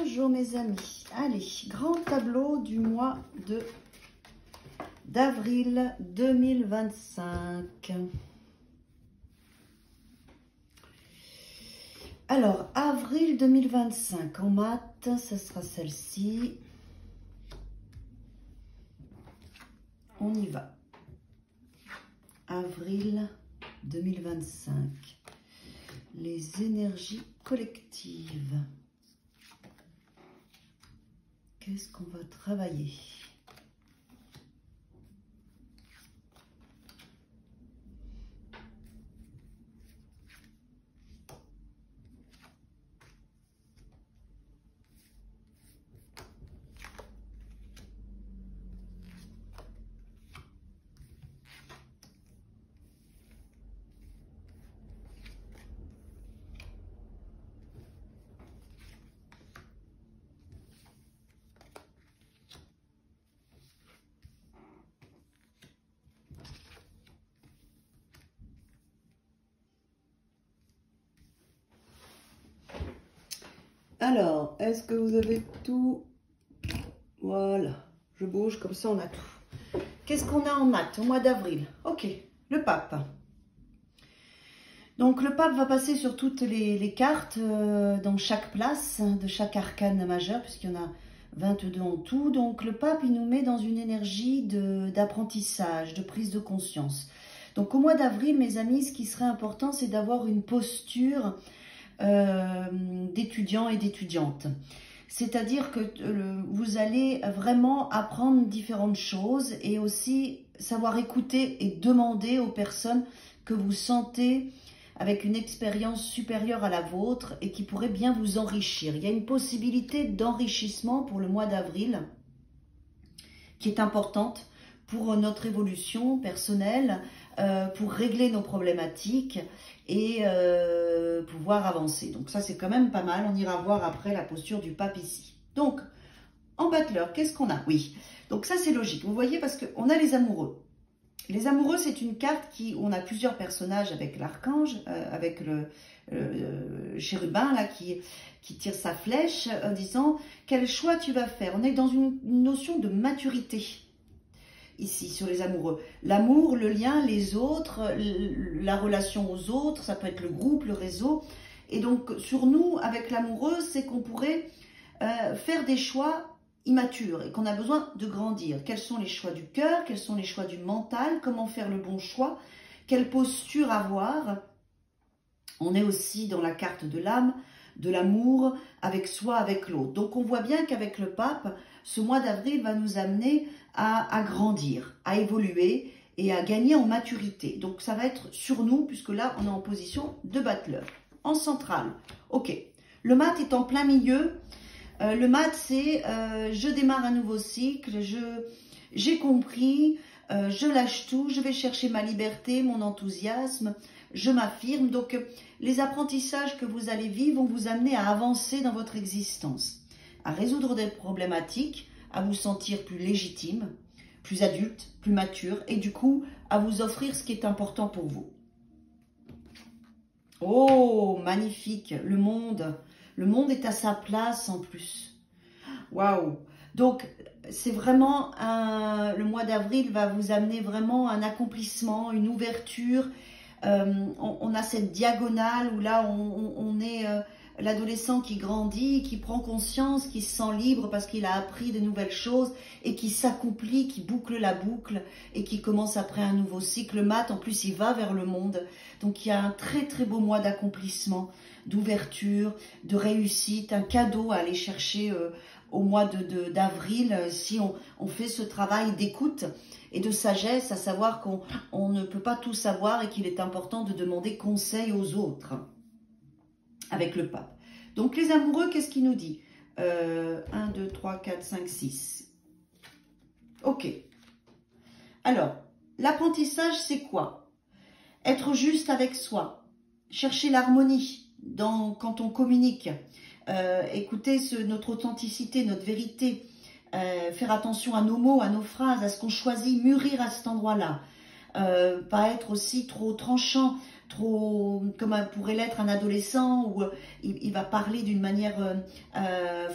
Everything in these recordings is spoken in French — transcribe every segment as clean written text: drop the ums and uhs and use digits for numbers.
Bonjour mes amis. Allez, grand tableau du mois d'avril 2025. Alors, avril 2025, en maths, ça sera celle-ci. On y va. Avril 2025. Les énergies collectives. Qu'est-ce qu'on va travailler? Alors, est-ce que vous avez tout? Voilà, je bouge, comme ça on a tout. Qu'est-ce qu'on a en maths au mois d'avril? Ok, le pape. Donc le pape va passer sur toutes les cartes, dans chaque place de chaque arcane majeur, puisqu'il y en a 22 en tout. Donc le pape, il nous met dans une énergie d'apprentissage, de prise de conscience. Donc au mois d'avril, mes amis, ce qui serait important, c'est d'avoir une posture d'étudiants et d'étudiantes. C'est-à-dire que vous allez vraiment apprendre différentes choses et aussi savoir écouter et demander aux personnes que vous sentez avec une expérience supérieure à la vôtre et qui pourraient bien vous enrichir. Il y a une possibilité d'enrichissement pour le mois d'avril qui est importante pour notre évolution personnelle, pour régler nos problématiques et pouvoir avancer. Donc ça, c'est quand même pas mal. On ira voir après la posture du pape ici. Donc, en battleur, qu'est-ce qu'on a? Oui, donc ça, c'est logique. Vous voyez, parce qu'on a les amoureux. Les amoureux, c'est une carte où on a plusieurs personnages avec l'archange, avec le chérubin là, qui tire sa flèche en disant « Quel choix tu vas faire ?» On est dans une notion de maturité. Ici, sur les amoureux. L'amour, le lien, les autres, la relation aux autres, ça peut être le groupe, le réseau. Et donc, sur nous, avec l'amoureux, c'est qu'on pourrait faire des choix immatures et qu'on a besoin de grandir. Quels sont les choix du cœur? Quels sont les choix du mental? Comment faire le bon choix? Quelle posture avoir? On est aussi dans la carte de l'âme, de l'amour, avec soi, avec l'autre. Donc, on voit bien qu'avec le pape, ce mois d'avril va nous amener à grandir, à évoluer et à gagner en maturité. Donc, ça va être sur nous, puisque là, on est en position de battleur. En centrale, ok. Le mat est en plein milieu. Le mat, c'est je démarre un nouveau cycle, j'ai compris, je lâche tout, je vais chercher ma liberté, mon enthousiasme, je m'affirme. Donc, les apprentissages que vous allez vivre vont vous amener à avancer dans votre existence, à résoudre des problématiques, à vous sentir plus légitime, plus adulte, plus mature, et du coup, à vous offrir ce qui est important pour vous. Oh, magnifique, le monde est à sa place en plus. Waouh! Donc, c'est vraiment le mois d'avril va vous amener vraiment un accomplissement, une ouverture. On a cette diagonale où là, on est l'adolescent qui grandit, qui prend conscience, qui se sent libre parce qu'il a appris de nouvelles choses et qui s'accomplit, qui boucle la boucle et qui commence après un nouveau cycle. Mat, en plus, il va vers le monde. Donc, il y a un très, très beau mois d'accomplissement, d'ouverture, de réussite, un cadeau à aller chercher au mois d'avril si on fait ce travail d'écoute et de sagesse, à savoir qu'on ne peut pas tout savoir et qu'il est important de demander conseil aux autres avec le pape. Donc les amoureux, qu'est-ce qu'il nous dit? 1, 2, 3, 4, 5, 6. Ok. Alors, l'apprentissage, c'est quoi? Être juste avec soi, chercher l'harmonie quand on communique, écouter notre authenticité, notre vérité, faire attention à nos mots, à nos phrases, à ce qu'on choisit, mûrir à cet endroit-là, pas être aussi trop tranchant, trop comme pourrait l'être un adolescent, où il va parler d'une manière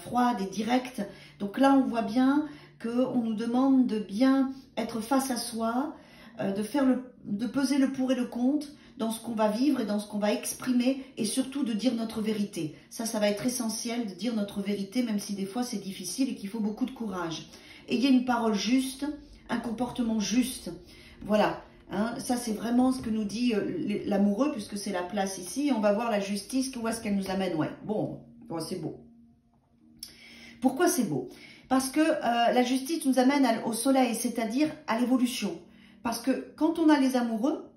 froide et directe. Donc là, on voit bien qu'on nous demande de bien être face à soi, de peser le pour et le contre dans ce qu'on va vivre et dans ce qu'on va exprimer, et surtout de dire notre vérité. Ça va être essentiel de dire notre vérité, même si des fois c'est difficile et qu'il faut beaucoup de courage. Ayez une parole juste, un comportement juste. Voilà, hein, ça c'est vraiment ce que nous dit l'amoureux, puisque c'est la place ici. On va voir la justice, où est-ce qu'elle nous amène. Ouais, bon c'est beau. Pourquoi c'est beau? Parce que la justice nous amène au soleil, c'est-à-dire à l'évolution. Parce que quand on a les amoureux,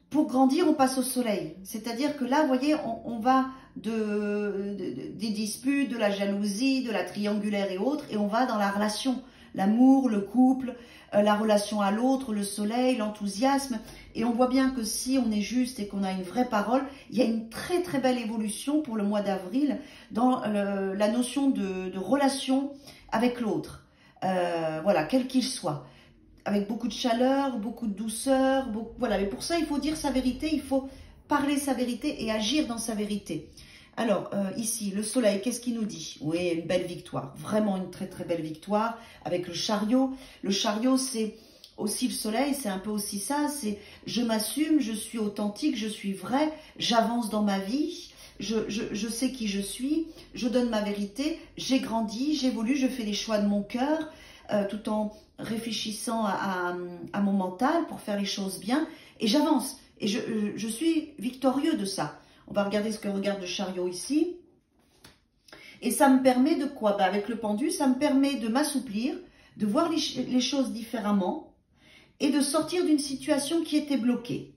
pour grandir, on passe au soleil. C'est-à-dire que là, vous voyez, on va des disputes, de la jalousie, de la triangulaire et autres, et on va dans la relation. L'amour, le couple, la relation à l'autre, le soleil, l'enthousiasme. Et on voit bien que si on est juste et qu'on a une vraie parole, il y a une très très belle évolution pour le mois d'avril dans la notion de relation avec l'autre. Voilà, quel qu'il soit. Avec beaucoup de chaleur, beaucoup de douceur, voilà. Mais pour ça, il faut dire sa vérité, il faut parler sa vérité et agir dans sa vérité. Alors, ici, le soleil, qu'est-ce qu'il nous dit? Oui, une belle victoire, vraiment une très très belle victoire avec le chariot. Le chariot, c'est aussi le soleil, c'est un peu aussi ça, c'est je m'assume, je suis authentique, je suis vrai, j'avance dans ma vie, je sais qui je suis, je donne ma vérité, j'ai grandi, j'évolue, je fais les choix de mon cœur, tout en réfléchissant à mon mental pour faire les choses bien, et j'avance, et je suis victorieux de ça. On va regarder ce que regarde le chariot ici, et ça me permet de quoi? Ben avec le pendu, ça me permet de m'assouplir, de voir les choses différemment, et de sortir d'une situation qui était bloquée.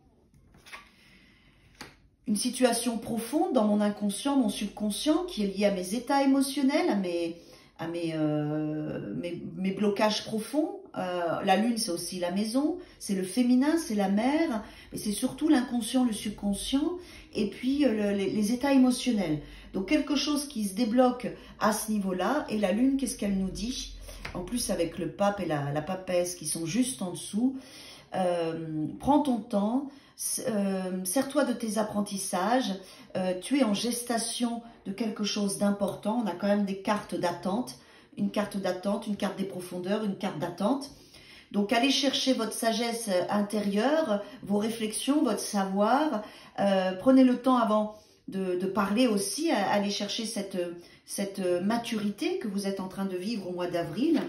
Une situation profonde dans mon inconscient, mon subconscient, qui est liée à mes états émotionnels, à mes blocages profonds. La lune, c'est aussi la maison, c'est le féminin, c'est la mère, mais c'est surtout l'inconscient, le subconscient, et puis les états émotionnels. Donc quelque chose qui se débloque à ce niveau-là, et la lune, qu'est-ce qu'elle nous dit? En plus avec le pape et la papesse qui sont juste en dessous, prends ton temps, sers-toi de tes apprentissages, tu es en gestation de quelque chose d'important. On a quand même des cartes d'attente, une carte des profondeurs, une carte d'attente. Donc allez chercher votre sagesse intérieure, vos réflexions, votre savoir, prenez le temps avant de parler aussi, allez chercher cette maturité que vous êtes en train de vivre au mois d'avril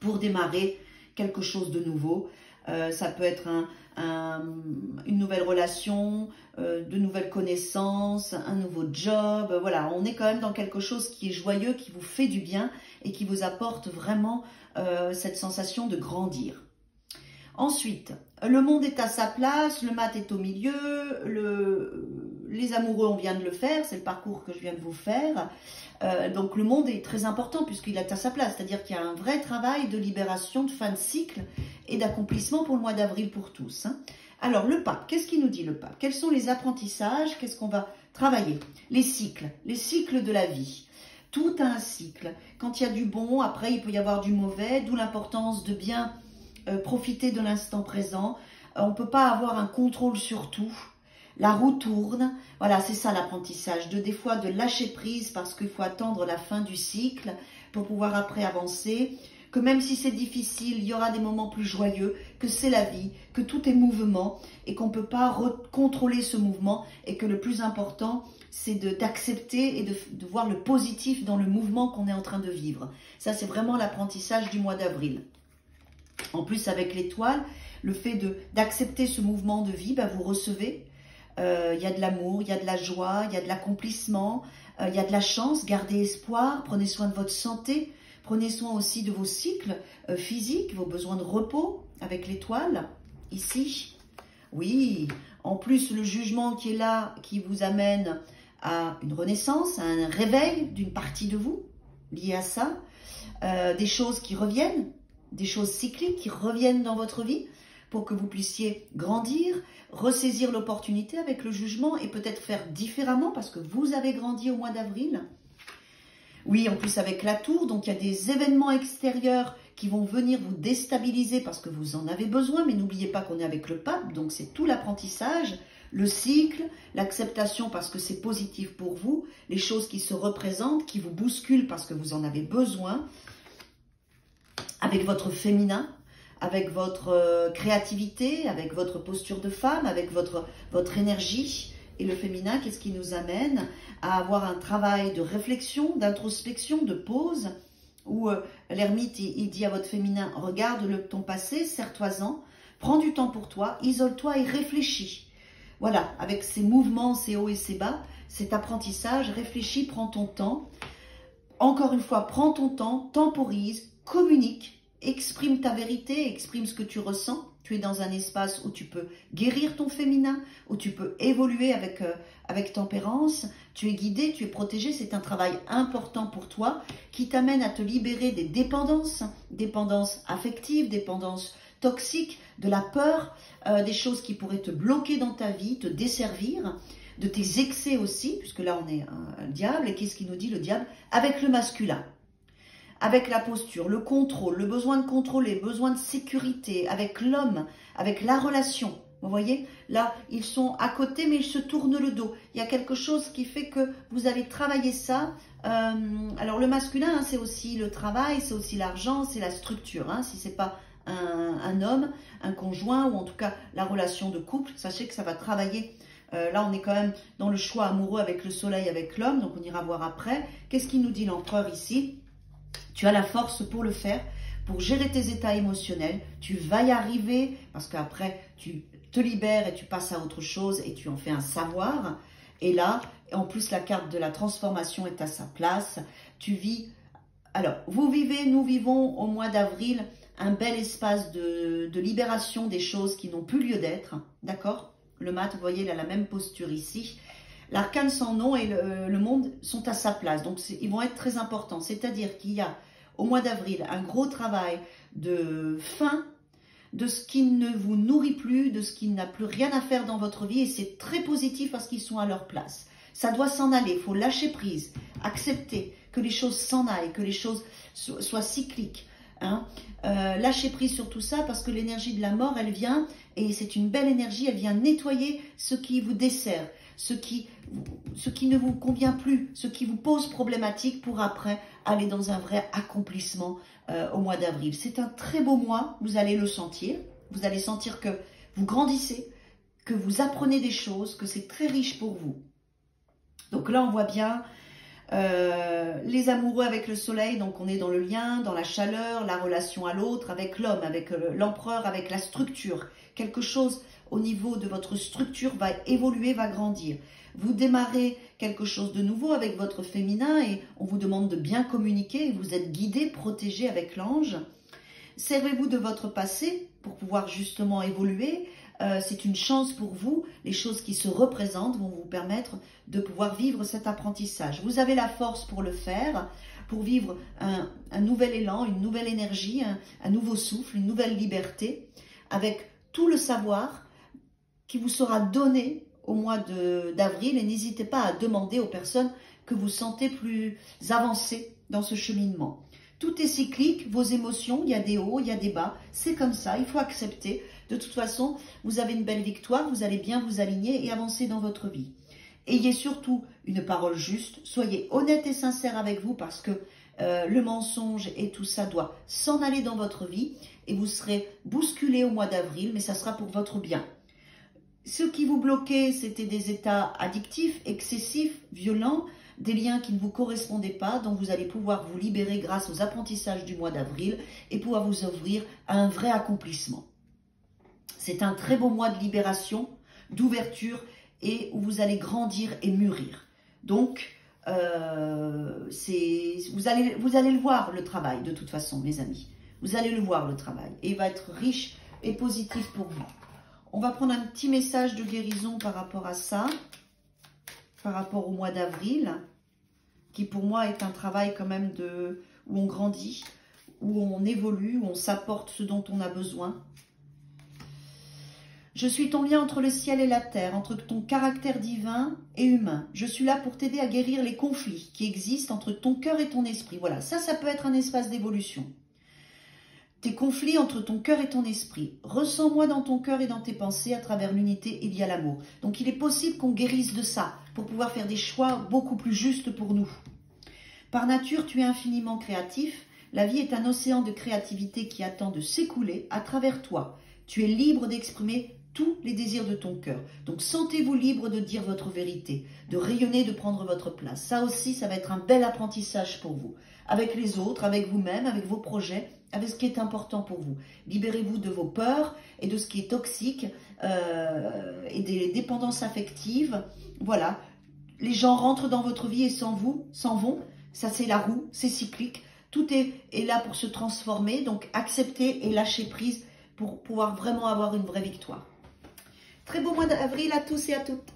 pour démarrer quelque chose de nouveau. Ça peut être une nouvelle relation, de nouvelles connaissances, un nouveau job. Voilà, on est quand même dans quelque chose qui est joyeux, qui vous fait du bien et qui vous apporte vraiment cette sensation de grandir. Ensuite, le monde est à sa place, le mat est au milieu, les amoureux, on vient de le faire, c'est le parcours que je viens de vous faire. Donc le monde est très important puisqu'il est à sa place, c'est-à-dire qu'il y a un vrai travail de libération, de fin de cycle et d'accomplissement pour le mois d'avril pour tous. Hein. Alors le pape, qu'est-ce qu'il nous dit le pape? Quels sont les apprentissages? Qu'est-ce qu'on va travailler? Les cycles de la vie. Tout a un cycle. Quand il y a du bon, après il peut y avoir du mauvais, d'où l'importance de bien profiter de l'instant présent. On ne peut pas avoir un contrôle sur tout. La roue tourne. Voilà, c'est ça l'apprentissage. Des fois de lâcher prise parce qu'il faut attendre la fin du cycle pour pouvoir après avancer. Que même si c'est difficile, il y aura des moments plus joyeux, que c'est la vie, que tout est mouvement et qu'on ne peut pas contrôler ce mouvement et que le plus important, c'est d'accepter et de voir le positif dans le mouvement qu'on est en train de vivre. Ça, c'est vraiment l'apprentissage du mois d'avril. En plus, avec l'étoile, le fait d'accepter ce mouvement de vie, bah, vous recevez. Il y a de l'amour, il y a de la joie, il y a de l'accomplissement, il y a de la chance. Gardez espoir, prenez soin de votre santé, prenez soin aussi de vos cycles physiques, vos besoins de repos avec l'étoile, ici. Oui, en plus, le jugement qui est là, qui vous amène à une renaissance, à un réveil d'une partie de vous, lié à ça. Des choses qui reviennent, des choses cycliques qui reviennent dans votre vie pour que vous puissiez grandir, ressaisir l'opportunité avec le jugement et peut-être faire différemment parce que vous avez grandi au mois d'avril. Oui, en plus avec la tour, donc il y a des événements extérieurs qui vont venir vous déstabiliser parce que vous en avez besoin, mais n'oubliez pas qu'on est avec le pape, donc c'est tout l'apprentissage, le cycle, l'acceptation parce que c'est positif pour vous, les choses qui se représentent, qui vous bousculent parce que vous en avez besoin, avec votre féminin, avec votre créativité, avec votre posture de femme, avec votre énergie. Et le féminin, qu'est-ce qui nous amène à avoir un travail de réflexion, d'introspection, de pause, où l'ermite, il dit à votre féminin, regarde ton passé, serre-toi-en, prends du temps pour toi, isole-toi et réfléchis. Voilà, avec ces mouvements, ces hauts et ces bas, cet apprentissage, réfléchis, prends ton temps. Encore une fois, prends ton temps, temporise, communique, exprime ta vérité, exprime ce que tu ressens. Tu es dans un espace où tu peux guérir ton féminin, où tu peux évoluer avec tempérance. Tu es guidé, tu es protégé. C'est un travail important pour toi qui t'amène à te libérer des dépendances, dépendances affectives, dépendances toxiques, de la peur, des choses qui pourraient te bloquer dans ta vie, te desservir, de tes excès aussi, puisque là on est un diable. Et qu'est-ce qu'il nous dit le diable? Avec le masculin. Avec la posture, le contrôle, le besoin de contrôler, le besoin de sécurité, avec l'homme, avec la relation. Vous voyez, là, ils sont à côté, mais ils se tournent le dos. Il y a quelque chose qui fait que vous allez travailler ça. Alors, le masculin, hein, c'est aussi le travail, c'est aussi l'argent, c'est la structure. Hein, si ce n'est pas un homme, un conjoint, ou en tout cas la relation de couple, sachez que ça va travailler. Là, on est quand même dans le choix amoureux avec le soleil, avec l'homme, donc on ira voir après. Qu'est-ce qu'il nous dit l'empereur ici? Tu as la force pour le faire, pour gérer tes états émotionnels. Tu vas y arriver parce qu'après, tu te libères et tu passes à autre chose et tu en fais un savoir. Et là, en plus, la carte de la transformation est à sa place. Tu vis... Alors, vous vivez, nous vivons au mois d'avril un bel espace de libération des choses qui n'ont plus lieu d'être. D'accord? Le mat, vous voyez, il a la même posture ici. L'arcane sans nom et le monde sont à sa place, donc ils vont être très importants. C'est-à-dire qu'il y a au mois d'avril un gros travail de fin de ce qui ne vous nourrit plus, de ce qui n'a plus rien à faire dans votre vie, et c'est très positif parce qu'ils sont à leur place. Ça doit s'en aller, il faut lâcher prise, accepter que les choses s'en aillent, que les choses soient cycliques. Hein. Lâchez prise sur tout ça parce que l'énergie de la mort, elle vient, et c'est une belle énergie, elle vient nettoyer ce qui vous dessert, ce qui ne vous convient plus, ce qui vous pose problématique pour après aller dans un vrai accomplissement au mois d'avril. C'est un très beau mois, vous allez le sentir, vous allez sentir que vous grandissez, que vous apprenez des choses, que c'est très riche pour vous. Donc là, on voit bien les amoureux avec le soleil, donc on est dans le lien, dans la chaleur, la relation à l'autre, avec l'homme, avec l'empereur, avec la structure. Quelque chose au niveau de votre structure va évoluer, va grandir. Vous démarrez quelque chose de nouveau avec votre féminin et on vous demande de bien communiquer. Vous êtes guidé, protégé avec l'ange. Servez-vous de votre passé pour pouvoir justement évoluer. C'est une chance pour vous. Les choses qui se représentent vont vous permettre de pouvoir vivre cet apprentissage. Vous avez la force pour le faire, pour vivre un nouvel élan, une nouvelle énergie, un nouveau souffle, une nouvelle liberté, avec tout le savoir qui vous sera donné au mois d'avril. Et n'hésitez pas à demander aux personnes que vous sentez plus avancées dans ce cheminement. Tout est cyclique, vos émotions, il y a des hauts, il y a des bas, c'est comme ça, il faut accepter. De toute façon, vous avez une belle victoire, vous allez bien vous aligner et avancer dans votre vie. Ayez surtout une parole juste, soyez honnête et sincère avec vous parce que le mensonge et tout ça doit s'en aller dans votre vie et vous serez bousculé au mois d'avril, mais ça sera pour votre bien. Ce qui vous bloquait, c'était des états addictifs, excessifs, violents, des liens qui ne vous correspondaient pas, dont vous allez pouvoir vous libérer grâce aux apprentissages du mois d'avril et pouvoir vous ouvrir à un vrai accomplissement. C'est un très beau mois de libération, d'ouverture et où vous allez grandir et mûrir. Donc, vous allez le voir, le travail, de toute façon, mes amis. Vous allez le voir, le travail. Et il va être riche et positif pour vous. On va prendre un petit message de guérison par rapport à ça, par rapport au mois d'avril, qui pour moi est un travail quand même où on grandit, où on évolue, où on s'apporte ce dont on a besoin. Je suis ton lien entre le ciel et la terre, entre ton caractère divin et humain. Je suis là pour t'aider à guérir les conflits qui existent entre ton cœur et ton esprit. Voilà, ça peut être un espace d'évolution. tes conflits entre ton cœur et ton esprit. Ressens-moi dans ton cœur et dans tes pensées. À travers l'unité, il y a l'amour. Donc, il est possible qu'on guérisse de ça pour pouvoir faire des choix beaucoup plus justes pour nous. Par nature, tu es infiniment créatif. La vie est un océan de créativité qui attend de s'écouler à travers toi. Tu es libre d'exprimer tous les désirs de ton cœur. Donc, sentez-vous libre de dire votre vérité, de rayonner, de prendre votre place. Ça aussi, ça va être un bel apprentissage pour vous. Avec les autres, avec vous-même, avec vos projets, avec ce qui est important pour vous. Libérez-vous de vos peurs et de ce qui est toxique et des dépendances affectives. Voilà. Les gens rentrent dans votre vie et s'en vont. Ça, c'est la roue, c'est cyclique. Tout est là pour se transformer. Donc, acceptez et lâchez prise pour pouvoir vraiment avoir une vraie victoire. Très beau mois d'avril à tous et à toutes.